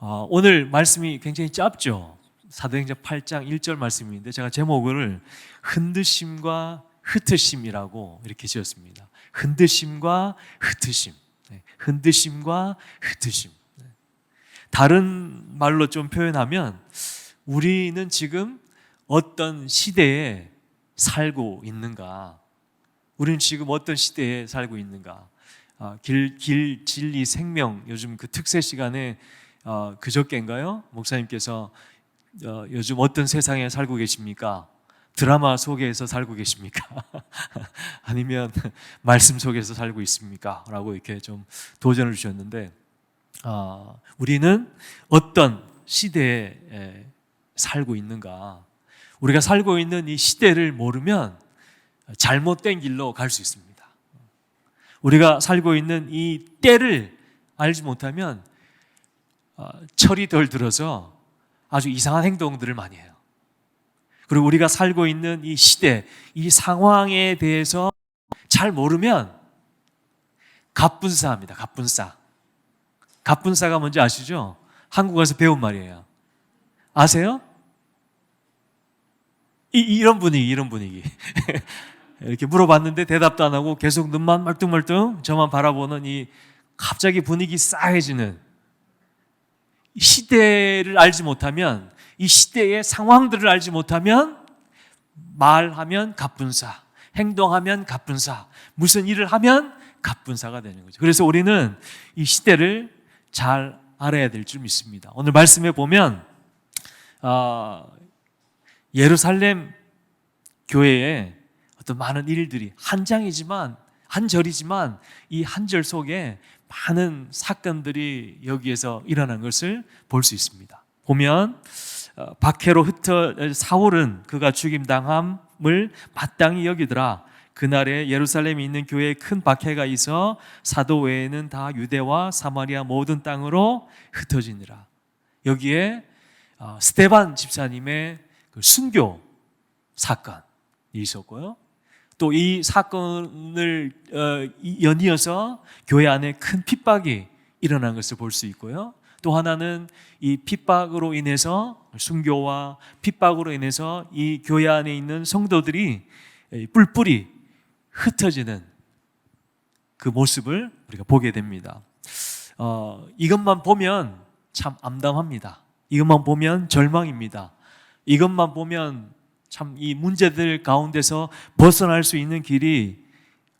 오늘 말씀이 굉장히 짧죠. 사도행전 8장 1절 말씀인데 제가 제목을 흔드심과 흩으심이라고 이렇게 지었습니다. 흔드심과 흩으심. 흔드심과 흩으심. 다른 말로 좀 표현하면 우리는 지금 어떤 시대에 살고 있는가? 우리는 지금 어떤 시대에 살고 있는가? 길, 진리, 생명 요즘 그 특세 시간에 그저께인가요? 목사님께서 요즘 어떤 세상에 살고 계십니까? 드라마 속에서 살고 계십니까? 아니면 말씀 속에서 살고 있습니까? 라고 이렇게 좀 도전을 주셨는데 우리는 어떤 시대에 살고 있는가? 우리가 살고 있는 이 시대를 모르면 잘못된 길로 갈 수 있습니다. 우리가 살고 있는 이 때를 알지 못하면 철이 덜 들어서 아주 이상한 행동들을 많이 해요. 그리고 우리가 살고 있는 이 시대, 이 상황에 대해서 잘 모르면 갑분싸합니다. 갑분싸. 갑분싸가 뭔지 아시죠? 한국에서 배운 말이에요. 아세요? 이런 분위기. 이렇게 물어봤는데 대답도 안 하고 계속 눈만 멀뚱멀뚱 저만 바라보는 이 갑자기 분위기 싸해지는 시대를 알지 못하면, 이 시대의 상황들을 알지 못하면 말하면 갑분싸, 행동하면 갑분싸, 무슨 일을 하면 갑분싸가 되는 거죠. 그래서 우리는 이 시대를 잘 알아야 될 줄 믿습니다. 오늘 말씀에 보면 예루살렘 교회에 어떤 많은 일들이 한 장이지만, 한 절이지만 이 한 절 속에 많은 사건들이 여기에서 일어난 것을 볼 수 있습니다. 보면 박해로 사울은 그가 죽임당함을 마땅히 여기더라. 그날에 예루살렘에 있는 교회에 큰 박해가 있어 사도 외에는 다 유대와 사마리아 모든 땅으로 흩어지니라. 여기에 스데반 집사님의 그 순교 사건이 있었고요. 또 이 사건을 연이어서 교회 안에 큰 핍박이 일어난 것을 볼 수 있고요. 또 하나는 이 핍박으로 인해서, 순교와 핍박으로 인해서 이 교회 안에 있는 성도들이 뿔뿔이 흩어지는 그 모습을 우리가 보게 됩니다. 이것만 보면 참 암담합니다. 이것만 보면 절망입니다. 이것만 보면 참 이 문제들 가운데서 벗어날 수 있는 길이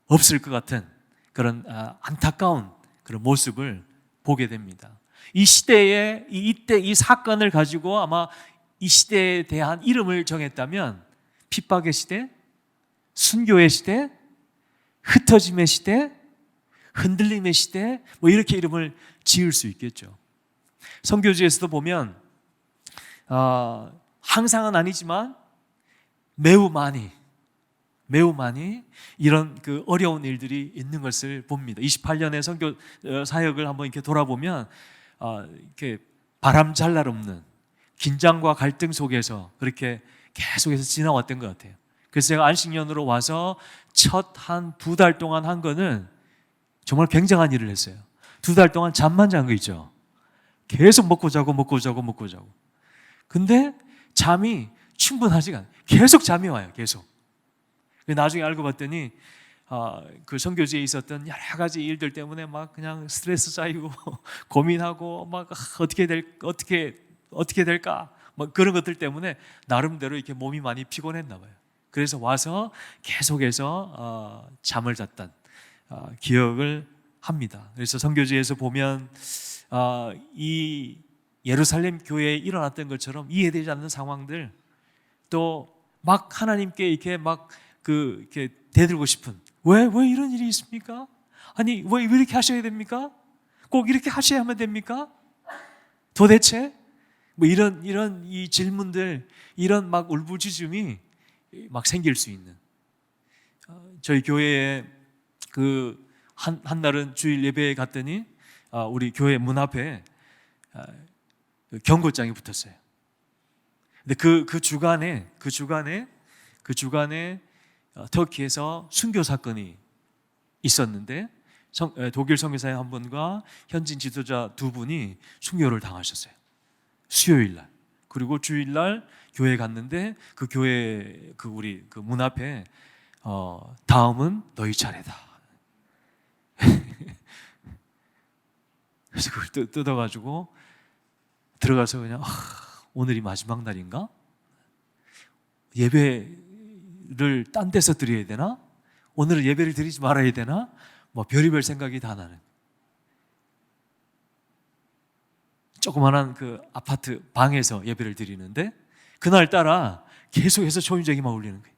없을 것 같은 그런 안타까운 그런 모습을 보게 됩니다. 이 시대에 이때 이 사건을 가지고 아마 이 시대에 대한 이름을 정했다면 핍박의 시대, 순교의 시대, 흩어짐의 시대, 흔들림의 시대, 뭐 이렇게 이름을 지을 수 있겠죠. 선교지에서도 보면 항상은 아니지만 매우 많이 이런 그 어려운 일들이 있는 것을 봅니다. 28년의 선교 사역을 한번 이렇게 돌아보면 이렇게 바람 잘 날 없는 긴장과 갈등 속에서 그렇게 계속해서 지나왔던 것 같아요. 그래서 제가 안식년으로 와서 첫 한 2달 동안 한 거는 정말 굉장한 일을 했어요. 2달 동안 잠만 잔 거 있죠. 계속 먹고 자고. 근데 잠이 충분하지가 않아요. 계속 잠이 와요. 계속. 나중에 알고 봤더니 그 선교지에 있었던 여러 가지 일들 때문에 막 그냥 스트레스 쌓이고 고민하고 막 어떻게 될까 막 그런 것들 때문에 나름대로 이렇게 몸이 많이 피곤했나 봐요. 그래서 와서 계속해서 잠을 잤던 기억을 합니다. 그래서 선교지에서 보면 이 예루살렘 교회에 일어났던 것처럼 이해되지 않는 상황들, 또 막 하나님께 이렇게 이렇게 대들고 싶은, 왜 이런 일이 있습니까? 아니 왜 이렇게 하셔야 됩니까? 꼭 이렇게 하셔야만 됩니까? 도대체 뭐 이런 이 질문들, 이런 막 울부짖음이 막 생길 수 있는, 저희 교회에 그 한 날은 주일 예배에 갔더니 우리 교회 문 앞에 경고장이 붙었어요. 근데 그 주간에 터키에서 순교 사건이 있었는데 독일 선교사의 한 분과 현지인 지도자 두 분이 순교를 당하셨어요. 수요일 날. 그리고 주일 날 교회 갔는데 그 교회 우리 문 앞에 다음은 너희 차례다. 그래서 그걸 뜯어가지고 들어가서 그냥 오늘이 마지막 날인가? 예배를 딴 데서 드려야 되나? 오늘은 예배를 드리지 말아야 되나? 뭐 별의별 생각이 다 나는. 조그만한 그 아파트 방에서 예배를 드리는데 그날따라 계속해서 초인종이 울리는 거예요.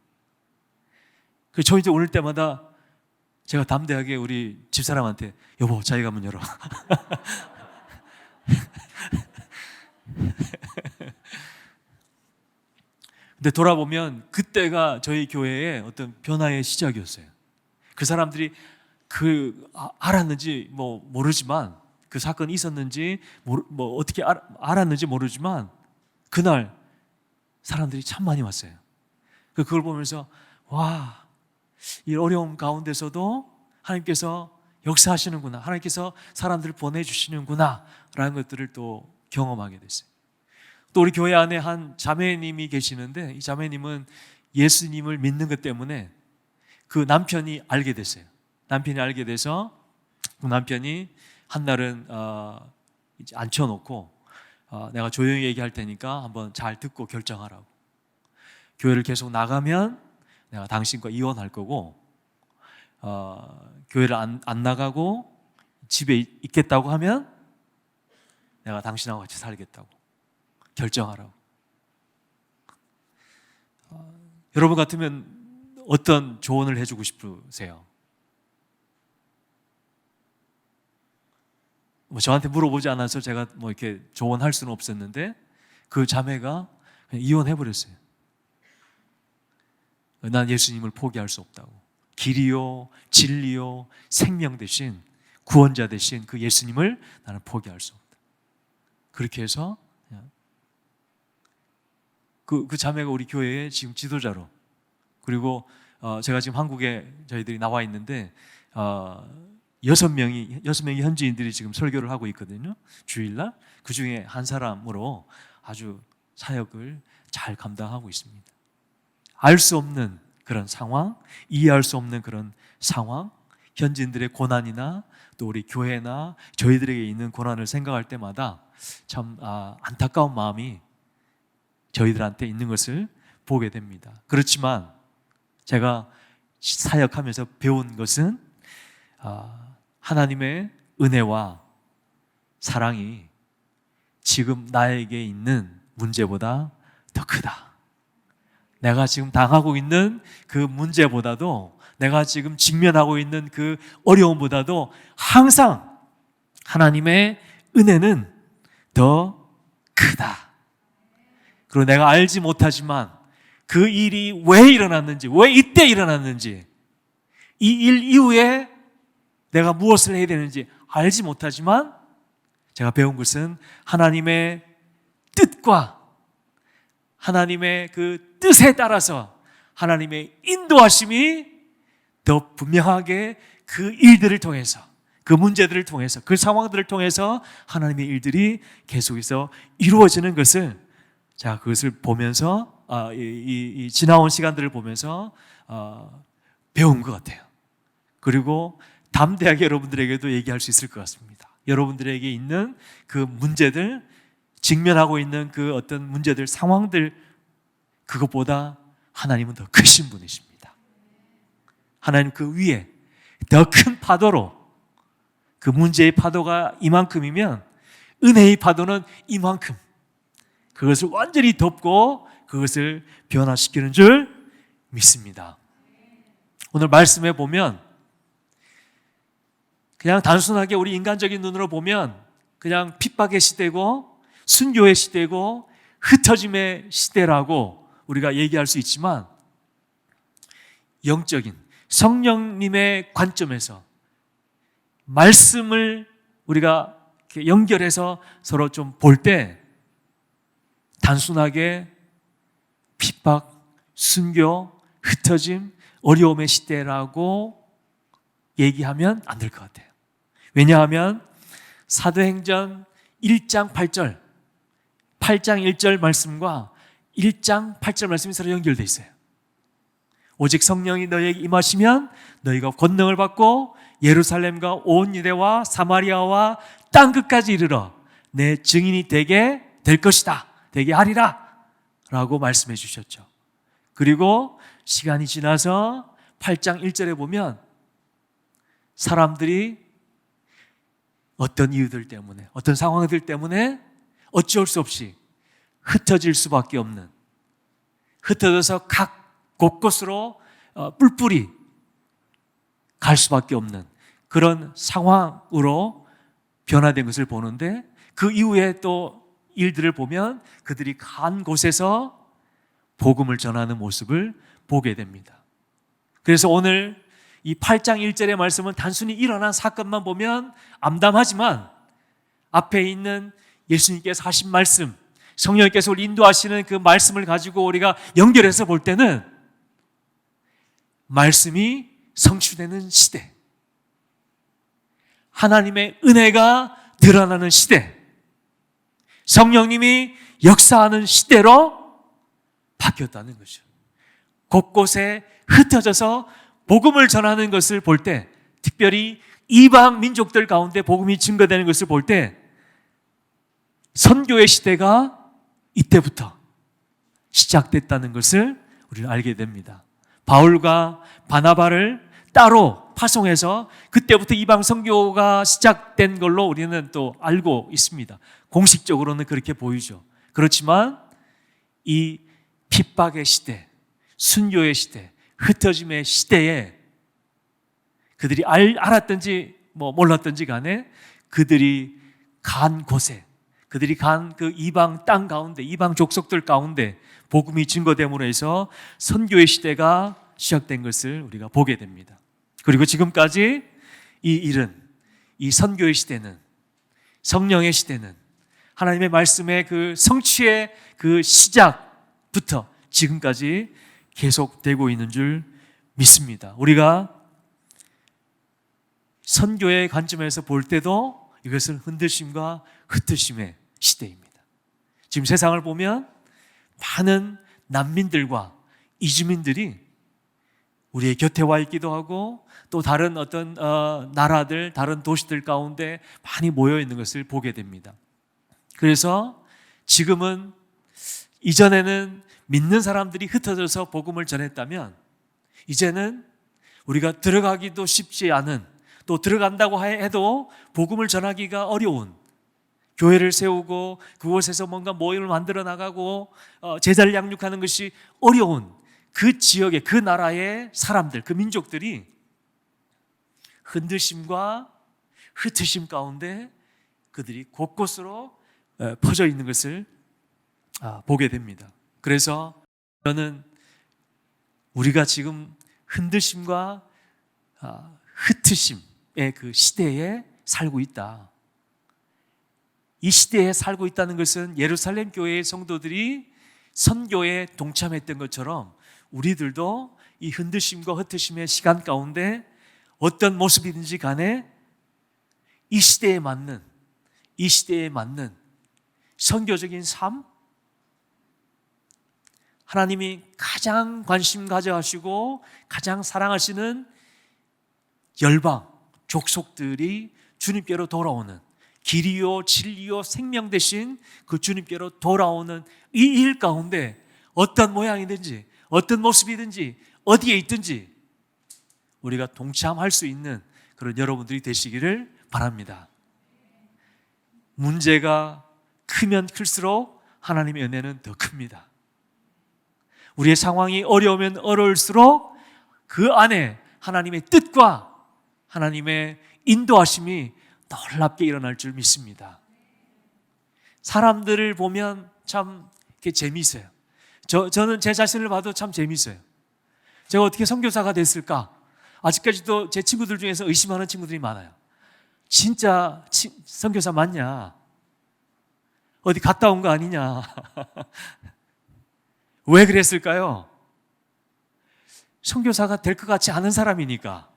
그 초인종 울릴 때마다 제가 담대하게 우리 집사람한테 여보 자기가 문 열어. 근데 돌아보면 그때가 저희 교회의 어떤 변화의 시작이었어요. 그 사람들이 알았는지 모르지만 그 사건이 있었는지 어떻게 알았는지 모르지만 그날 사람들이 참 많이 왔어요. 그걸 보면서 와, 이 어려움 가운데서도 하나님께서 역사하시는구나, 하나님께서 사람들을 보내주시는구나 라는 것들을 또 경험하게 됐어요. 또 우리 교회 안에 한 자매님이 계시는데 이 자매님은 예수님을 믿는 것 때문에 그 남편이 알게 됐어요. 남편이 알게 돼서 그 남편이 한날은 이제 앉혀놓고 내가 조용히 얘기할 테니까 한번 잘 듣고 결정하라고. 교회를 계속 나가면 내가 당신과 이혼할 거고 교회를 안 나가고 집에 있겠다고 하면 내가 당신하고 같이 살겠다고 결정하라고. 여러분 같으면 어떤 조언을 해주고 싶으세요? 저한테 물어보지 않아서 제가 이렇게 조언할 수는 없었는데 그 자매가 그냥 이혼해버렸어요. 난 예수님을 포기할 수 없다고. 길이요, 진리요, 생명 대신 구원자 대신 그 예수님을 나는 포기할 수 없다. 그렇게 해서 그 자매가 우리 교회의 지금 지도자로, 그리고 제가 지금 한국에 저희들이 나와 있는데 6명이 현지인들이 지금 설교를 하고 있거든요. 주일날. 그 중에 한 사람으로 아주 사역을 잘 감당하고 있습니다. 알 수 없는 그런 상황, 이해할 수 없는 그런 상황, 현지인들의 고난이나 또 우리 교회나 저희들에게 있는 고난을 생각할 때마다 참 안타까운 마음이 저희들한테 있는 것을 보게 됩니다. 그렇지만 제가 사역하면서 배운 것은 하나님의 은혜와 사랑이 지금 나에게 있는 문제보다 더 크다. 내가 지금 당하고 있는 그 문제보다도, 내가 지금 직면하고 있는 그 어려움보다도 항상 하나님의 은혜는 더 크다. 그리고 내가 알지 못하지만 그 일이 왜 일어났는지, 왜 이때 일어났는지, 이 일 이후에 내가 무엇을 해야 되는지 알지 못하지만 제가 배운 것은 하나님의 뜻과 하나님의 그 뜻에 따라서 하나님의 인도하심이 더 분명하게 그 일들을 통해서, 그 문제들을 통해서, 그 상황들을 통해서 하나님의 일들이 계속해서 이루어지는 것을 제가 그것을 보면서 이 지나온 시간들을 보면서 배운 것 같아요. 그리고 담대하게 여러분들에게도 얘기할 수 있을 것 같습니다. 여러분들에게 있는 그 문제들, 직면하고 있는 그 어떤 문제들, 상황들, 그것보다 하나님은 더 크신 분이십니다. 하나님 그 위에 더 큰 파도로, 그 문제의 파도가 이만큼이면 은혜의 파도는 이만큼, 그것을 완전히 덮고 그것을 변화시키는 줄 믿습니다. 오늘 말씀에 보면 그냥 단순하게 우리 인간적인 눈으로 보면 그냥 핍박의 시대고 순교의 시대고 흩어짐의 시대라고 우리가 얘기할 수 있지만, 영적인 성령님의 관점에서 말씀을 우리가 이렇게 연결해서 서로 좀 볼 때 단순하게 핍박, 순교, 흩어짐, 어려움의 시대라고 얘기하면 안 될 것 같아요. 왜냐하면 사도행전 1장 8절, 8장 1절 말씀과 1장 8절 말씀이 서로 연결되어 있어요. 오직 성령이 너희에게 임하시면 너희가 권능을 받고 예루살렘과 온 유대와 사마리아와 땅끝까지 이르러 내 증인이 되게 될 것이다, 되게 하리라 라고 말씀해 주셨죠. 그리고 시간이 지나서 8장 1절에 보면 사람들이 어떤 이유들 때문에, 어떤 상황들 때문에 어쩔 수 없이 흩어질 수밖에 없는, 흩어져서 각 곳곳으로 뿔뿔이 갈 수밖에 없는 그런 상황으로 변화된 것을 보는데, 그 이후에 또 일들을 보면 그들이 간 곳에서 복음을 전하는 모습을 보게 됩니다. 그래서 오늘 이 8장 1절의 말씀은 단순히 일어난 사건만 보면 암담하지만 앞에 있는 예수님께서 하신 말씀, 성령께서 우리 인도하시는 그 말씀을 가지고 우리가 연결해서 볼 때는 말씀이 성취되는 시대, 하나님의 은혜가 드러나는 시대, 성령님이 역사하는 시대로 바뀌었다는 거죠. 곳곳에 흩어져서 복음을 전하는 것을 볼 때, 특별히 이방 민족들 가운데 복음이 증거되는 것을 볼 때 선교의 시대가 이때부터 시작됐다는 것을 우리는 알게 됩니다. 바울과 바나바를 따로 파송해서 그때부터 이방 선교가 시작된 걸로 우리는 또 알고 있습니다. 공식적으로는 그렇게 보이죠. 그렇지만 이 핍박의 시대, 순교의 시대, 흩어짐의 시대에 그들이 알았든지 몰랐든지 간에 그들이 간 곳에, 그들이 간 그 이방 땅 가운데, 이방 족속들 가운데 복음이 증거됨으로 해서 선교의 시대가 시작된 것을 우리가 보게 됩니다. 그리고 지금까지 이 일은, 이 선교의 시대는, 성령의 시대는 하나님의 말씀의 그 성취의 그 시작부터 지금까지 계속되고 있는 줄 믿습니다. 우리가 선교의 관점에서 볼 때도 이것은 흔들심과 흩으심의 시대입니다. 지금 세상을 보면 많은 난민들과 이주민들이 우리의 곁에 와 있기도 하고 또 다른 어떤 나라들, 다른 도시들 가운데 많이 모여 있는 것을 보게 됩니다. 그래서 지금은, 이전에는 믿는 사람들이 흩어져서 복음을 전했다면 이제는 우리가 들어가기도 쉽지 않은, 또 들어간다고 해도 복음을 전하기가 어려운, 교회를 세우고 그곳에서 뭔가 모임을 만들어 나가고 제자를 양육하는 것이 어려운 그 지역의, 그 나라의 사람들, 그 민족들이 흔들심과 흩으심 가운데 그들이 곳곳으로 퍼져 있는 것을 보게 됩니다. 그래서 저는 우리가 지금 흔들심과 흩으심의 그 시대에 살고 있다. 이 시대에 살고 있다는 것은 예루살렘 교회의 성도들이 선교에 동참했던 것처럼 우리들도 이 흔들심과 흩으심의 시간 가운데 어떤 모습이든지 간에 이 시대에 맞는 선교적인 삶, 하나님이 가장 관심 가져하시고 가장 사랑하시는 열방, 족속들이 주님께로 돌아오는, 길이요 진리요 생명 되신 그 주님께로 돌아오는 이 일 가운데 어떤 모양이든지 어떤 모습이든지 어디에 있든지 우리가 동참할 수 있는 그런 여러분들이 되시기를 바랍니다. 문제가 크면 클수록 하나님의 은혜는 더 큽니다. 우리의 상황이 어려우면 어려울수록 그 안에 하나님의 뜻과 하나님의 인도하심이 놀랍게 일어날 줄 믿습니다. 사람들을 보면 참 이렇게 재미있어요. 저는 제 자신을 봐도 참 재미있어요. 제가 어떻게 선교사가 됐을까? 아직까지도 제 친구들 중에서 의심하는 친구들이 많아요. 진짜 선교사 맞냐? 어디 갔다 온 거 아니냐? 왜 그랬을까요? 선교사가 될 것 같지 않은 사람이니까.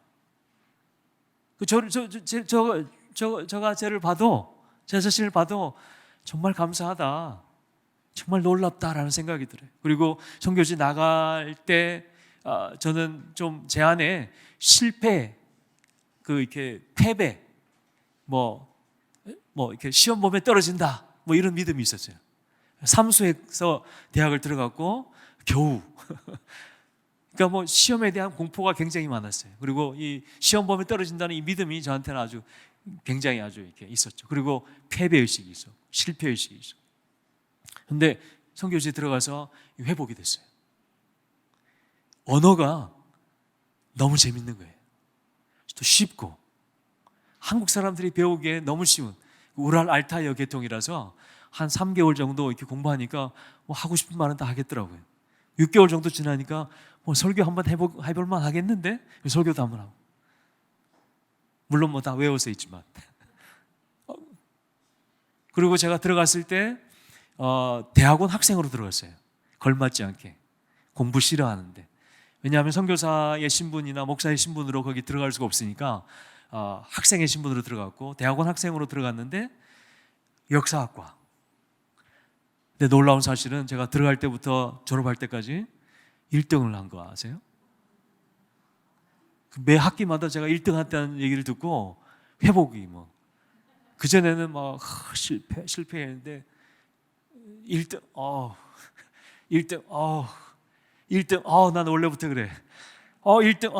저가 쟤를 봐도, 제 자신을 봐도 정말 감사하다, 정말 놀랍다라는 생각이 들어요. 그리고 선교지 나갈 때 저는 좀 제 안에 실패, 이렇게 패배, 이렇게 시험 보면 떨어진다, 이런 믿음이 있었어요. 삼수해서 대학을 들어갔고 겨우 그러니까 시험에 대한 공포가 굉장히 많았어요. 그리고 이 시험 보면 떨어진다는 이 믿음이 저한테는 아주 굉장히 아주 이렇게 있었죠. 그리고 패배 의식이 있어, 실패 의식이 있어. 근데 선교지에 들어가서 회복이 됐어요. 언어가 너무 재밌는 거예요. 또 쉽고 한국 사람들이 배우기에 너무 쉬운 우랄 알타이어 계통이라서 한 3개월 정도 이렇게 공부하니까 하고 싶은 말은 다 하겠더라고요. 6개월 정도 지나니까 설교 한번 해볼 만 하겠는데 설교도 한번 하고, 물론 다 외워서 있지만. 그리고 제가 들어갔을 때 대학원 학생으로 들어갔어요. 걸맞지 않게 공부 싫어하는데, 왜냐하면 선교사의 신분이나 목사의 신분으로 거기 들어갈 수가 없으니까 학생의 신분으로 들어갔고, 대학원 학생으로 들어갔는데 역사학과. 근데 놀라운 사실은 제가 들어갈 때부터 졸업할 때까지 1등을 한 거 아세요? 매 학기마다 제가 1등 했다는 얘기를 듣고 회복이 그전에는 실패했는데 1등, 1등, 1등, 난 원래부터 그래. 1등,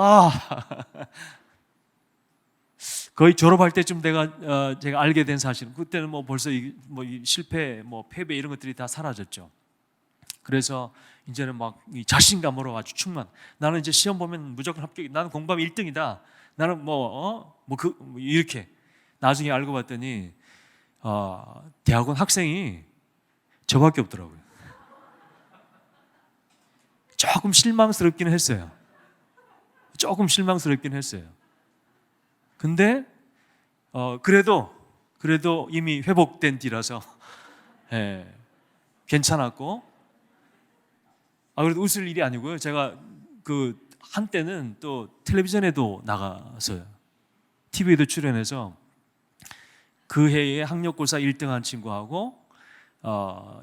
거의 졸업할 때쯤 제가 알게 된 사실은, 그때는 벌써 이 실패, 패배 이런 것들이 다 사라졌죠. 그래서 이제는 이 자신감으로 아주 충만. 나는 이제 시험 보면 무조건 합격. 나는 공부하면 1등이다. 나는 이렇게. 나중에 알고 봤더니 대학원 학생이 저밖에 없더라고요. 조금 실망스럽기는 했어요. 조금 실망스럽기는 했어요. 근데 그래도 이미 회복된 뒤라서 괜찮았고, 그래도 웃을 일이 아니고요. 제가 한때는 또 텔레비전에도 나가서요. TV에도 출연해서 그 해에 학력고사 1등한 친구하고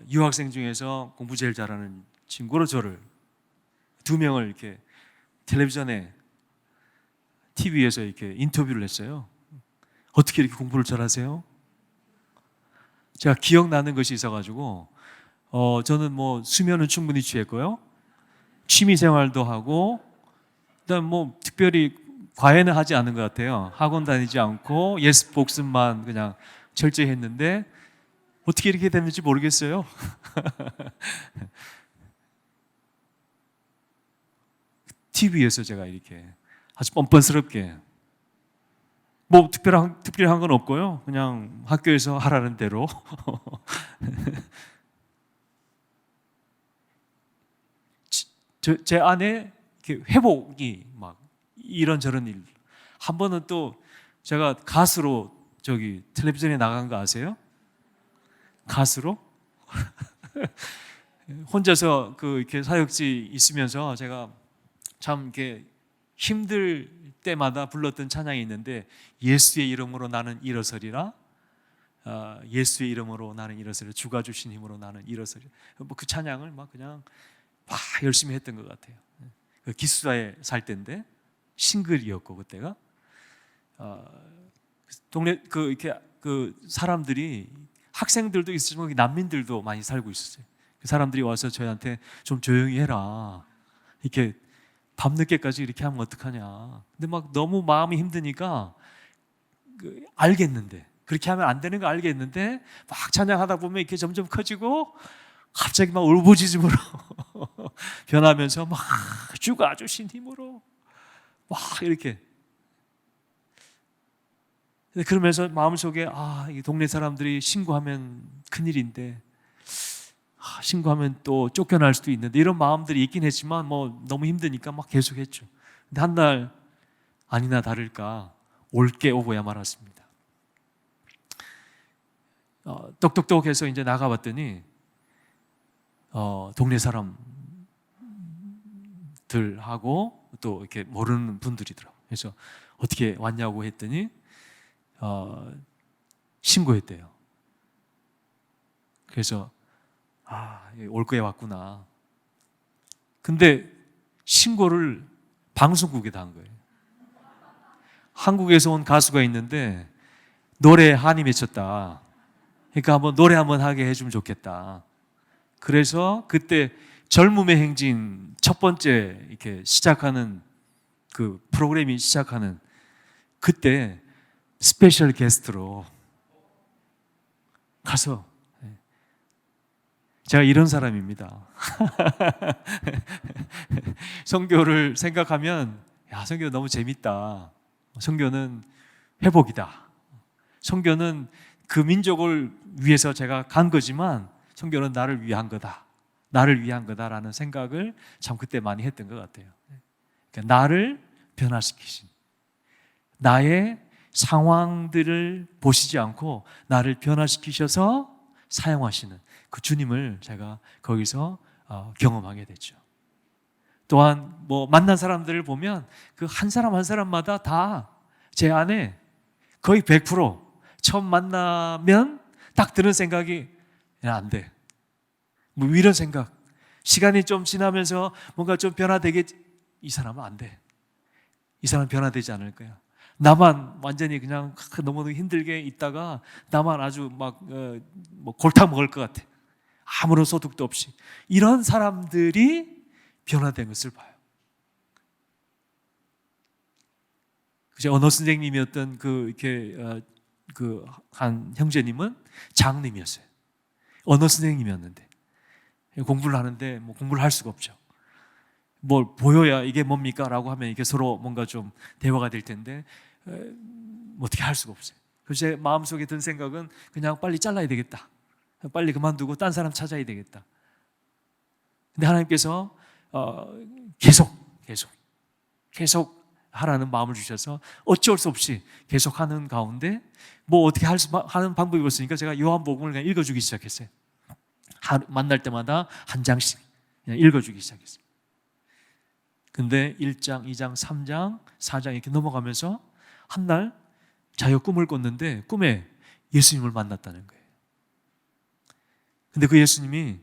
유학생 중에서 공부 제일 잘하는 친구로 저를 두 명을 이렇게 텔레비전에, TV에서 이렇게 인터뷰를 했어요. 어떻게 이렇게 공부를 잘하세요? 제가 기억나는 것이 있어가지고 저는 수면은 충분히 취했고요. 취미생활도 하고, 그다음 특별히 과외는 하지 않은 것 같아요. 학원 다니지 않고 예습 복습만 그냥 철저히 했는데 어떻게 이렇게 됐는지 모르겠어요. TV에서 제가 이렇게 아주 뻔뻔스럽게 특별한 건 없고요. 그냥 학교에서 하라는 대로 제 안에 회복이 이런저런 일. 한 번은 또 제가 가수로 텔레비전에 나간 거 아세요? 가수로? 혼자서 이렇게 사역지 있으면서 제가 참 이렇게 힘들 때마다 불렀던 찬양이 있는데, 예수의 이름으로 나는 일어서리라, 예수의 이름으로 나는 일어서리라, 주가 주신 힘으로 나는 일어서리라. 그 찬양을 그냥 열심히 했던 것 같아요. 기숙사에 살 때인데 싱글이었고, 그때가 동네 이렇게 사람들이, 학생들도 있었지만 난민들도 많이 살고 있었어요. 그 사람들이 와서 저희한테 좀 조용히 해라, 이렇게 밤늦게까지 이렇게 하면 어떡하냐. 근데 너무 마음이 힘드니까 알겠는데, 그렇게 하면 안 되는 거 알겠는데 찬양하다 보면 이렇게 점점 커지고 갑자기 울부짖음으로 변하면서 주가 주신 힘으로 이렇게. 그러면서 마음속에 이 동네 사람들이 신고하면 큰일인데, 신고하면 또 쫓겨날 수도 있는데, 이런 마음들이 있긴 했지만 너무 힘드니까 계속했죠. 근데 한 날 아니나 다를까 올게 오고야 말았습니다. 똑똑똑해서 이제 나가봤더니 동네 사람들하고 또 이렇게 모르는 분들이더라고요. 그래서 어떻게 왔냐고 했더니 신고했대요. 그래서 올 거에 왔구나. 근데 신고를 방송국에다 한 거예요. 한국에서 온 가수가 있는데 노래에 한이 맺혔다. 그러니까 노래 한번 하게 해주면 좋겠다. 그래서 그때 젊음의 행진 첫 번째 이렇게 시작하는 그 프로그램이 시작하는 그때 스페셜 게스트로 가서, 제가 이런 사람입니다. 선교를 생각하면 선교 너무 재밌다. 선교는 회복이다. 선교는 그 민족을 위해서 제가 간 거지만 선교는 나를 위한 거다. 나를 위한 거다라는 생각을 참 그때 많이 했던 것 같아요. 그러니까 나를 변화시키신, 나의 상황들을 보시지 않고 나를 변화시키셔서 사용하시는 그 주님을 제가 거기서 경험하게 됐죠. 또한 만난 사람들을 보면 그 한 사람 한 사람마다 다 제 안에 거의 100% 처음 만나면 딱 드는 생각이 안 돼. 이런 생각. 시간이 좀 지나면서 뭔가 좀 변화되겠지. 이 사람은 안 돼. 이 사람은 변화되지 않을 거야. 나만 완전히 그냥 너무 힘들게 있다가 나만 아주 골탕 먹을 것 같아. 아무런 소득도 없이. 이런 사람들이 변화된 것을 봐요. 제 언어 선생님이었던 한 형제님은 장님이었어요. 언어 선생님이었는데 공부를 하는데 공부를 할 수가 없죠. 뭘 보여야 이게 뭡니까? 라고 하면 이게 서로 뭔가 좀 대화가 될 텐데 어떻게 할 수가 없어요. 그래서 제 마음속에 든 생각은 그냥 빨리 잘라야 되겠다. 빨리 그만두고 딴 사람 찾아야 되겠다. 근데 하나님께서 계속 하라는 마음을 주셔서 어쩔 수 없이 계속 하는 가운데 어떻게 하는 방법이 없으니까 제가 요한복음을 그냥 읽어주기 시작했어요. 만날 때마다 한 장씩 그냥 읽어주기 시작했어요. 근데 1장, 2장, 3장, 4장 이렇게 넘어가면서 한 날 자기가 꿈을 꿨는데 꿈에 예수님을 만났다는 거예요. 근데 그 예수님이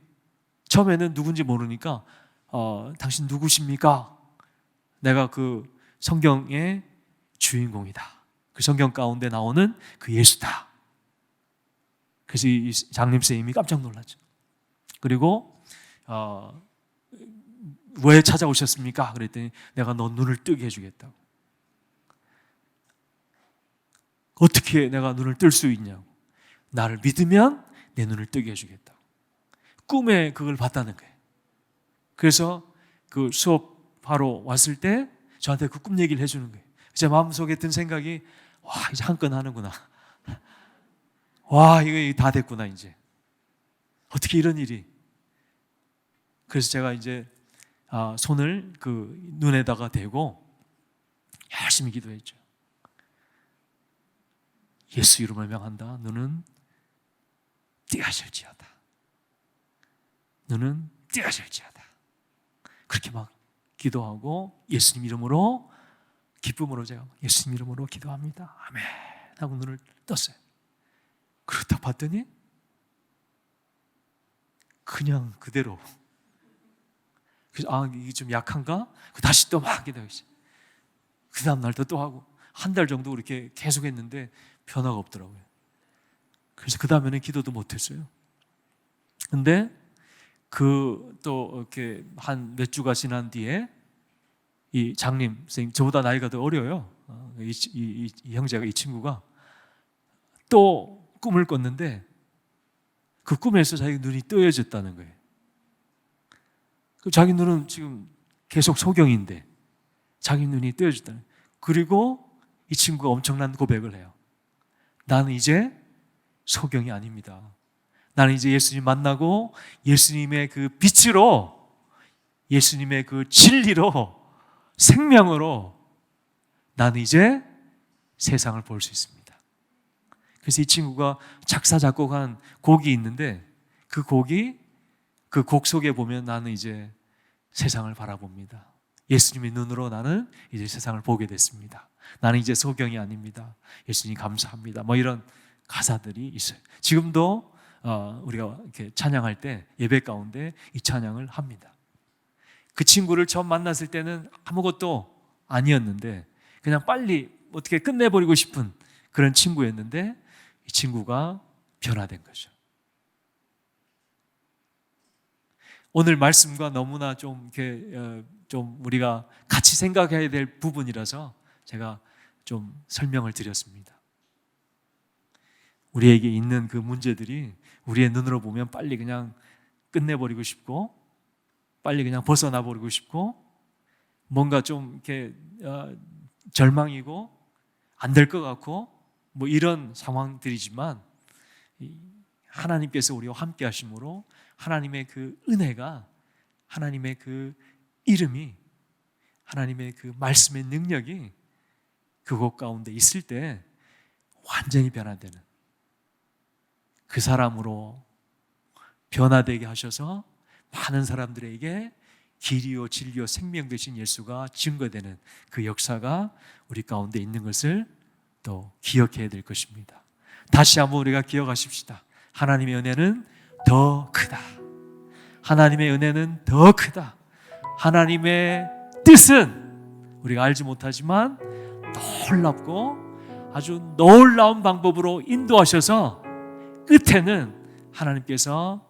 처음에는 누군지 모르니까 당신 누구십니까? 내가 그 성경의 주인공이다. 그 성경 가운데 나오는 그 예수다. 그래서 이 장님쌤이 깜짝 놀랐죠. 그리고 왜 찾아오셨습니까? 그랬더니 내가 너 눈을 뜨게 해주겠다고. 어떻게 내가 눈을 뜰 수 있냐고. 나를 믿으면 내 눈을 뜨게 해주겠다고. 꿈에 그걸 봤다는 거예요. 그래서 그 수업하러 왔을 때 저한테 그 꿈 얘기를 해주는 거예요. 제 마음속에 든 생각이 이제 한 건 하는구나. 이거 다 됐구나 이제. 어떻게 이런 일이. 그래서 제가 이제 손을 그 눈에다가 대고 열심히 기도했죠. 예수 이름을 명한다. 너는 띄어질지어다. 너는 띄어질지어다. 그렇게 막 기도하고 예수님 이름으로 기쁨으로 제가 예수님 이름으로 기도합니다. 아멘 하고 눈을 떴어요. 그리고 딱 봤더니 그냥 그대로. 그래서 이게 좀 약한가? 다시 또 막 기도했어요. 그 다음 날도 또 하고 한 달 정도 그렇게 계속 했는데 변화가 없더라고요. 그래서 그 다음에는 기도도 못했어요. 근데 또 이렇게 한 몇 주가 지난 뒤에 이 장님 선생님, 저보다 나이가 더 어려요. 이 형제가, 이 친구가 또 꿈을 꿨는데 그 꿈에서 자기 눈이 뜨여졌다는 거예요. 자기 눈은 지금 계속 소경인데 자기 눈이 뜨여졌다는 거예요. 그리고 이 친구가 엄청난 고백을 해요. 나는 이제 소경이 아닙니다. 나는 이제 예수님 만나고 예수님의 그 빛으로, 예수님의 그 진리로, 생명으로 나는 이제 세상을 볼 수 있습니다. 그래서 이 친구가 작사 작곡한 곡이 있는데 그 곡 속에 보면 나는 이제 세상을 바라봅니다. 예수님의 눈으로 나는 이제 세상을 보게 됐습니다. 나는 이제 소경이 아닙니다. 예수님 감사합니다. 뭐 이런 가사들이 있어요. 지금도 우리가 이렇게 찬양할 때 예배 가운데 이 찬양을 합니다. 그 친구를 처음 만났을 때는 아무것도 아니었는데 그냥 빨리 어떻게 끝내버리고 싶은 그런 친구였는데 이 친구가 변화된 거죠. 오늘 말씀과 너무나 좀 이렇게 좀 우리가 같이 생각해야 될 부분이라서 제가 좀 설명을 드렸습니다. 우리에게 있는 그 문제들이 우리의 눈으로 보면 빨리 그냥 끝내버리고 싶고 빨리 그냥 벗어나 버리고 싶고 뭔가 좀 이렇게 절망이고 안 될 것 같고 뭐 이런 상황들이지만 하나님께서 우리와 함께 하심으로 하나님의 그 은혜가 하나님의 그 이름이 하나님의 그 말씀의 능력이 그곳 가운데 있을 때 완전히 변화되는 그 사람으로 변화되게 하셔서 많은 사람들에게 길이요 진리요 생명 되신 예수가 증거되는 그 역사가 우리 가운데 있는 것을 또 기억해야 될 것입니다. 다시 한번 우리가 기억하십시다. 하나님의 은혜는 더 크다. 하나님의 은혜는 더 크다. 하나님의 뜻은 우리가 알지 못하지만 놀랍고 아주 놀라운 방법으로 인도하셔서 끝에는 하나님께서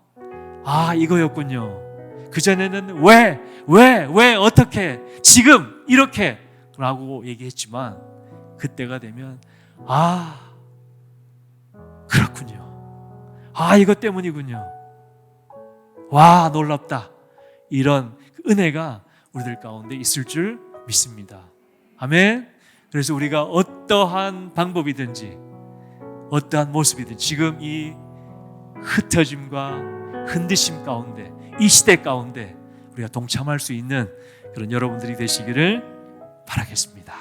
이거였군요. 그전에는 왜 어떻게 지금 이렇게 라고 얘기했지만 그때가 되면 그렇군요. 이것 때문이군요. 와 놀랍다. 이런 은혜가 우리들 가운데 있을 줄 믿습니다. 아멘. 그래서 우리가 어떠한 방법이든지 어떠한 모습이든지 지금 이 흩어짐과 흔드심 가운데 이 시대 가운데 우리가 동참할 수 있는 그런 여러분들이 되시기를 바라겠습니다.